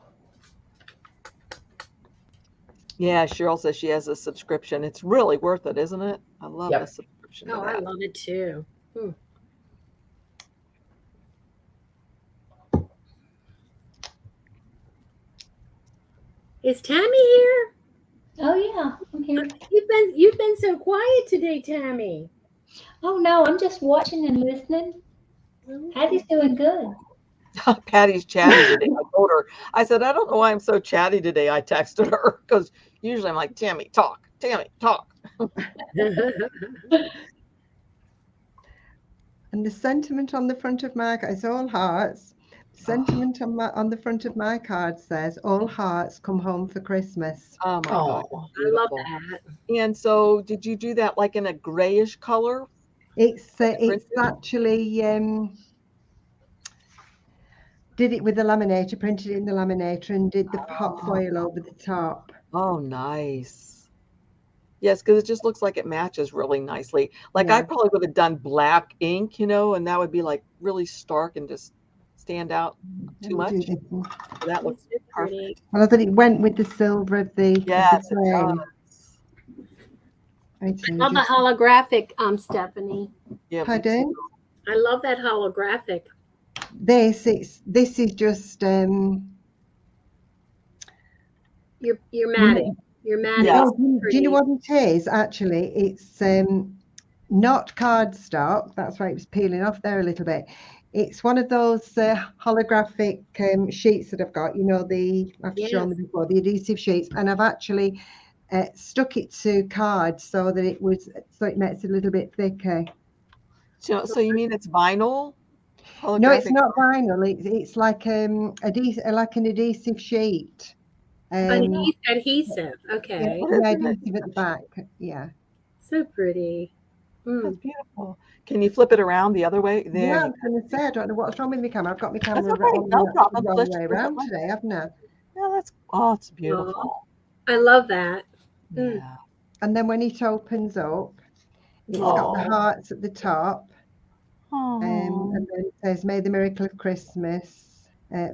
Yeah, Cheryl says she has a subscription. It's really worth it, isn't it? I love Yep. the subscription. to Oh, I that. love it too. Is Tammy here? Oh yeah, I'm here. You've been so quiet today, Tammy. Oh no, I'm just watching and listening. Hattie's doing good. Patty's chatty today. I told her, I said, I don't know why I'm so chatty today. I texted her because usually I'm like, Tammy, talk. Tammy, talk. And the sentiment on the front of my card is all hearts. The sentiment on the front of my card says, all hearts come home for Christmas. Oh my God. Oh, I love Beautiful. that. And so did you do that like in a grayish color? It's Printed? actually did it with the laminator, printed it in the laminator and did the hot foil over the top. Oh, nice. Yes, because it just looks like it matches really nicely. Like Yeah. I probably would have done black ink, and that would be like really stark and just stand out too Let much. me do this one. That looks It's pretty. perfect. Well, I thought it went with the silver of the Yes, it frame. does. Okay, I love the just- holographic, Stephanie. Yeah, me Pardon? too. I love that holographic. This is just You're matted. You're matted. Yeah. oh, do you know what it is? Actually, it's not cardstock. That's why it was peeling off there a little bit. It's one of those holographic sheets that I've got. I've shown them before, the adhesive sheets, and I've actually stuck it to card so that it makes it a little bit thicker. So you mean it's vinyl? No, it's Holographic? not vinyl. It's like an adhesive sheet. Adhesive. Okay. What is it? Adhesive at the back. Yeah. So pretty. That's beautiful. Can you flip it around the other way? There. Yeah, I was going to say, I don't know what's wrong with my camera. I've got my camera okay, on no the problem. wrong Let's way just around flip it. today, haven't I? Yeah, it's beautiful. I love that. Yeah. And then when it opens up, it's got the Aw. hearts at the top. Oh. And then it says, "May the miracle of Christmas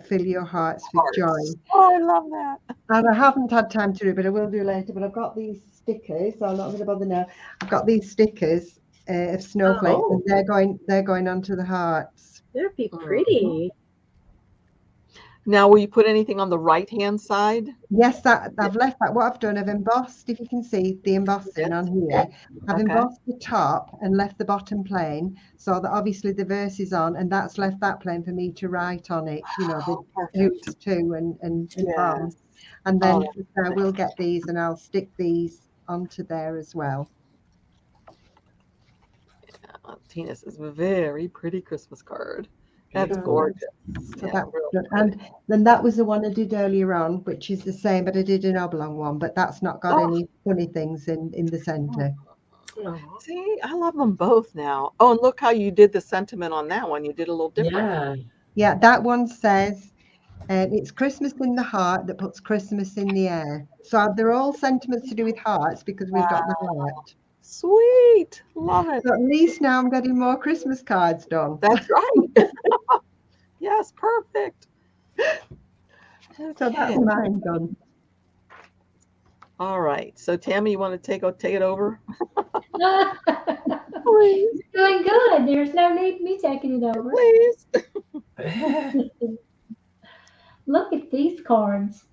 fill your hearts with joy." Oh, I love that. And I haven't had time to do it, but I will do later. But I've got these stickers, so I'm not going to bother now. I've got these stickers of snowflakes, Oh. and they're going onto the hearts. That'd be pretty. Now, will you put anything on the right-hand side? Yes, that I've left that. What I've done, I've embossed, if you can see the embossing on here. I've Okay. embossed the top and left the bottom plain, so that obviously the verse is on, and that's left that plain for me to write on it, you know, the hoops too and Yes. palms. And then Oh, I will get these and I'll stick these onto there as well. Tina says, very pretty Christmas card. That's Beautiful. gorgeous. So Yeah, that's real good. pretty. And then that was the one I did earlier on, which is the same, but I did an oblong one, but that's not got Oh. any funny things in the center. Oh, See, I love them both now. Oh, and look how you did the sentiment on that one. You did a little different. yeah. Yeah, that one says, it's Christmas in the heart that puts Christmas in the air. So they're all sentiments to do with hearts because we've got the heart. Sweet. Love it. So at least now I'm getting more Christmas cards done. That's right. Yes, perfect. So that's Okay. mine done. All right. So Tammy, you want to take it over? It's doing good. There's no need me taking it over. Please. Look at these cards.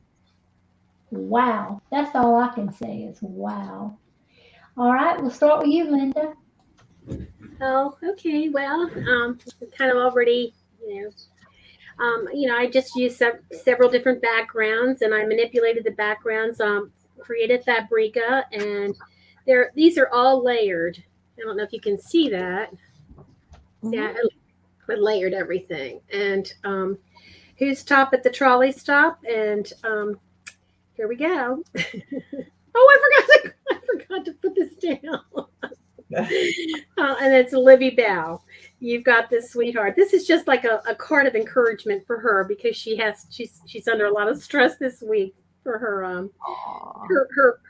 Wow. That's all I can say is wow. All right, we'll start with you, Linda. Oh, okay. Well, kind of already, I just used several different backgrounds, and I manipulated the backgrounds. Created Fabrica, and these are all layered. I don't know if you can see that. Yeah, I layered everything. And who's top at the trolley stop? And here we go. Oh, I forgot to put this down. And it's Livy Bow. You've got this, sweetheart. This is just like a card of encouragement for her because she's under a lot of stress this week for her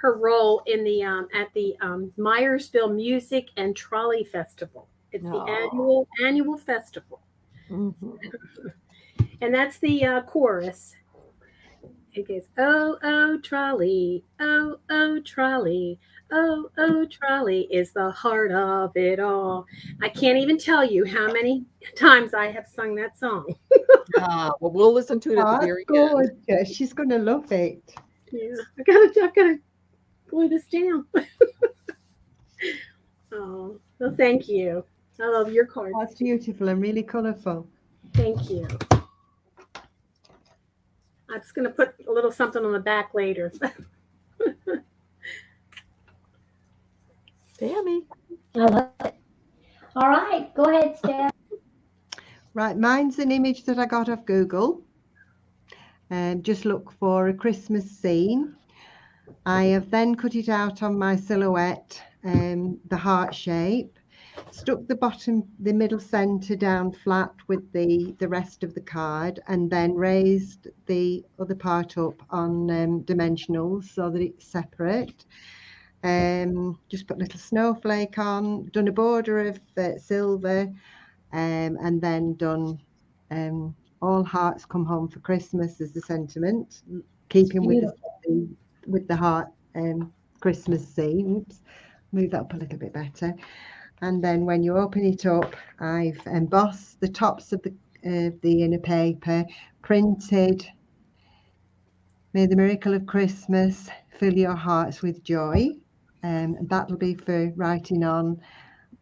her role in the at the Myersville Music and Trolley Festival. It's the annual festival. Mm-hmm. And that's the chorus. It goes, oh, oh, trolley, oh, oh, trolley, oh, oh, trolley is the heart of it all. I can't even tell you how many times I have sung that song. Well, we'll listen to it at the very end. Gorgeous. She's going to love it. Yeah, I've got to glue this down. Oh, well, thank you. I love your cards. That's beautiful and really colourful. Thank you. I'm just going to put a little something on the back later. Tammy. I love it. All right, go ahead, Steph. Right, mine's an image that I got off Google. Just look for a Christmas scene. I have then cut it out on my silhouette, the heart shape, stuck the middle center down flat with the rest of the card, and then raised the other part up on dimensionals so that it's separate. Just put a little snowflake on, done a border of silver, and then done all hearts come home for Christmas as the sentiment, keeping with the heart Christmas scene. Oops, move that up a little bit better. And then when you open it up, I've embossed the tops of the inner paper, printed, "May the miracle of Christmas fill your hearts with joy." And that'll be for writing on.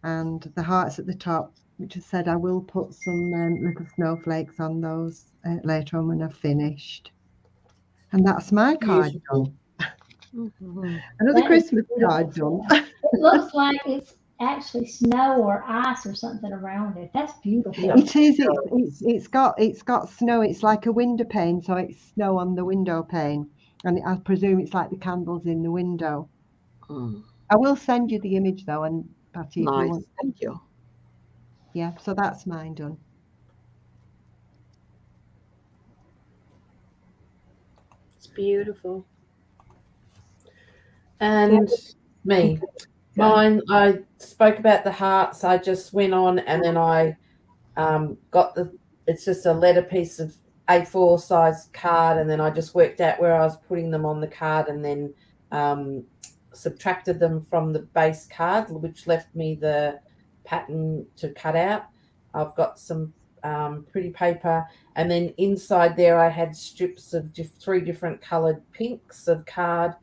And the hearts at the top, which I said I will put some little snowflakes on those later on when I've finished. And that's my card done. Mm-hmm. Another That Christmas card done. It looks like it's actually snow or ice or something around it. That's beautiful. Yeah. It is. It's got snow. It's like a window pane, so it's snow on the window pane, and I presume it's like the candles in the window. I will send you the image though, and Patty, if you Nice. want. Thank you. Yeah. So that's mine done. It's beautiful. And me. Mine, I spoke about the hearts. I just went on and then I got it's just a letter piece of A4 size card, and then I just worked out where I was putting them on the card and then subtracted them from the base card, which left me the pattern to cut out. I've got some pretty paper, and then inside there I had strips of 3 different coloured pinks of card,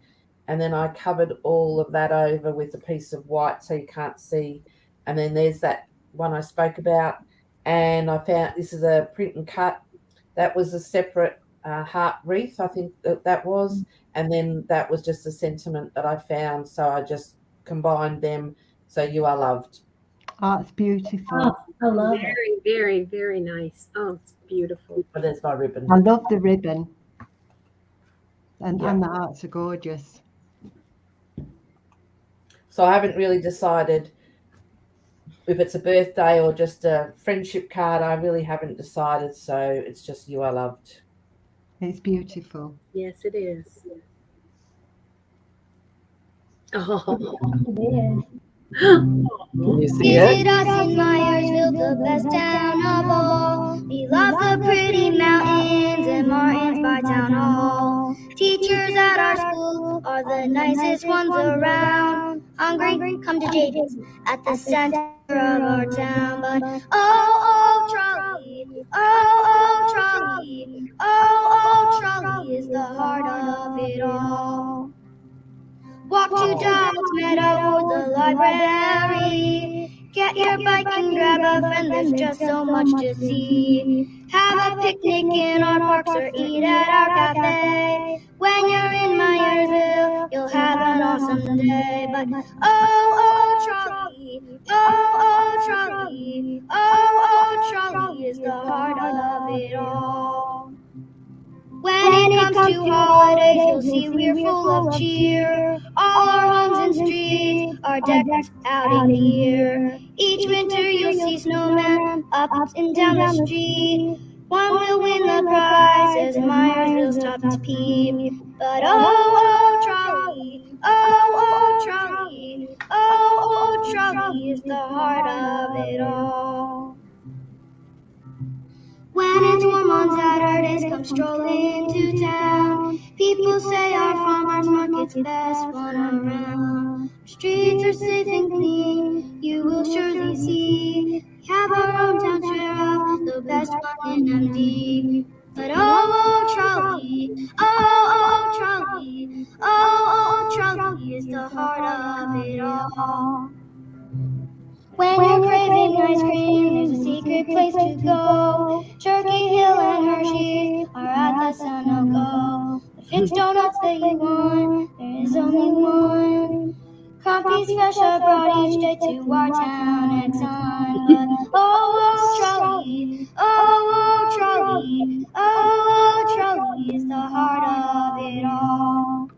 and then I covered all of that over with a piece of white so you can't see. And then there's that one I spoke about, and I found this is a print and cut. That was a separate heart wreath, I think that was, and then that was just a sentiment that I found, so I just combined them. So you are loved. Oh, it's beautiful. Oh, I love it. Very, very, very nice. Oh, it's beautiful. But there's my ribbon. I love the ribbon. And Yeah. the hearts are gorgeous. So I haven't really decided if it's a birthday or just a friendship card. I really haven't decided, so it's just you are loved. It's beautiful. Yes, it is. Oh, It is. Can you see Visit it? us in Myersville, the best town of all. We love the pretty mountains and Martins by Town Hall. Teachers at our school are the nicest ones around. Hungry? Come to JJ's at the center of our town. But oh, Trolley, oh, Trolley, oh, Trolley is the heart of it all. Walk to Dogs Meadow or the library. Get your bike and grab a friend, there's just so much to see. Have a picnic in our parks or eat at our cafe. When you're in Myersville, you'll have an awesome day. But oh, Trolley, oh, Trolley, oh, Trolley is the heart of it all. When it comes to holidays, you'll see we're full of cheer. All our homes and streets are decked out in gear. Each winter you'll see snowmen up and down the street. One will win the prize as Myersville stops to peep. But oh, Trolley, oh, Trolley, oh, Trolley is the heart of it all. When it's warm on Saturdays, come strolling into town. People say our farmers market's the best one around. Streets are safe and clean, you will surely see. We have our own town sheriff, the best one in MD. But oh, Trolley, oh, Trolley, oh, Trolley is the heart of it all. When you're craving ice cream, there's a secret place to go. Turkey Hill and Hershey's are at the Sun Go. If it's donuts that you want, there is only one. Coffee's fresh up brought each day to our town Exxon. But oh, Trolley, oh, Trolley, oh, Trolley is the heart of it all.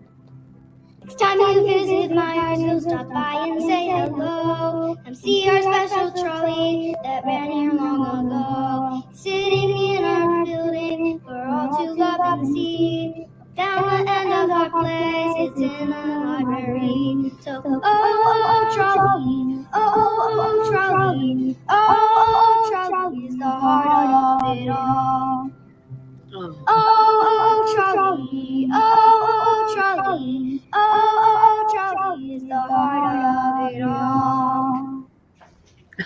Next time you visit Myersville, stop by and say hello. Come see our special trolley that ran here long ago. It's sitting in our building for all to love and see. Down the end of our place, it's in the library. So, oh, Trolley, oh, Trolley, oh, Trolley is the heart of it all. Oh, Trolley, oh, Trolley, oh, Trolley is the heart of it all.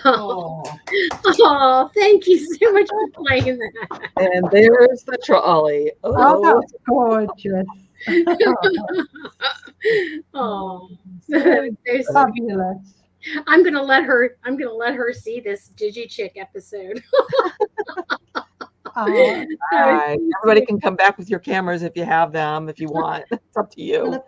oh, thank you so much for playing that. And there's the trolley. Oh, that's gorgeous. Oh, there's, Fabulous. I'm gonna let her see this Digi Chick episode. Oh, All right. Everybody can come back with your cameras if you have them, if you want. It's up to you.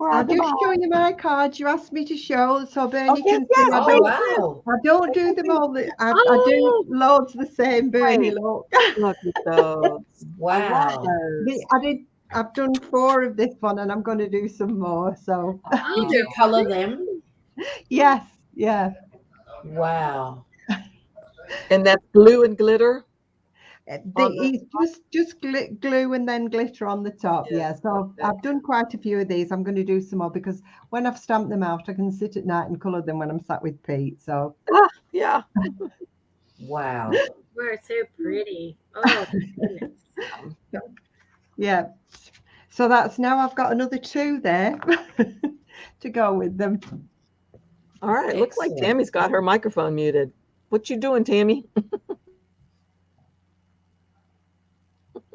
I'll just show you my cards you asked me to show, so Bernie Oh, yes, can see. yes. Oh, wow. I don't do them all. I do loads the same, Bernie. Look. Look at those. Wow. I've done 4 of this one, and I'm going to do some more. So Did you colour them? yes, yeah. Wow. And that's glue and glitter. It's just glue and then glitter on the top. Yeah. So I've done quite a few of these. I'm going to do some more because when I've stamped them out, I can sit at night and colour them when I'm sat with Pete. So Yeah. Wow. We're so pretty. Oh, goodness. yeah. So that's now I've got another 2 there to go with them. All right. Looks like Excellent. Tammy's got her microphone muted. What you doing, Tammy?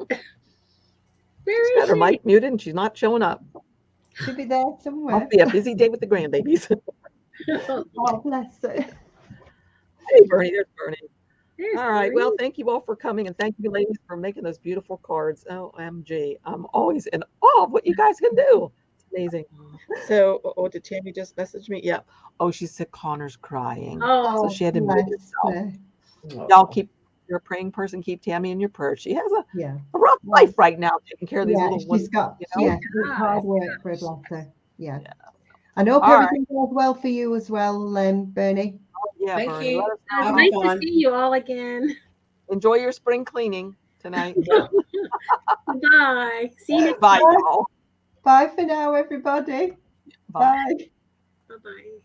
Where She's is got her she? mic muted and she's not showing up. Should be there somewhere. Must be a busy day with the grandbabies. Oh, bless her. Hey, Bernie, there's Bernie. There's All right. Well, Bernie. thank you all for coming, and thank you, ladies, for making those beautiful cards. OMG. I'm always in awe of what you guys can do. It's amazing. So, did Tammy just message me? Yeah. Oh, she said Connor's crying. Oh, So she had to mute bless herself. her. Y'all keep, you're a praying person, keep Tammy in your prayers. She has Yeah. a rough life right now, taking care of these Yeah, little ones. she's got, you know? yeah, it's hard work for a daughter. Yeah. Yeah. I hope All right. everything goes well for you as well, Bernie. Yeah, Thank Bernie. you. Let us it's know. Have nice fun. to see you all again. Enjoy your spring cleaning tonight. Bye. See you next Bye, Bye. y'all. Bye for now, everybody. Bye. Bye. Bye-bye.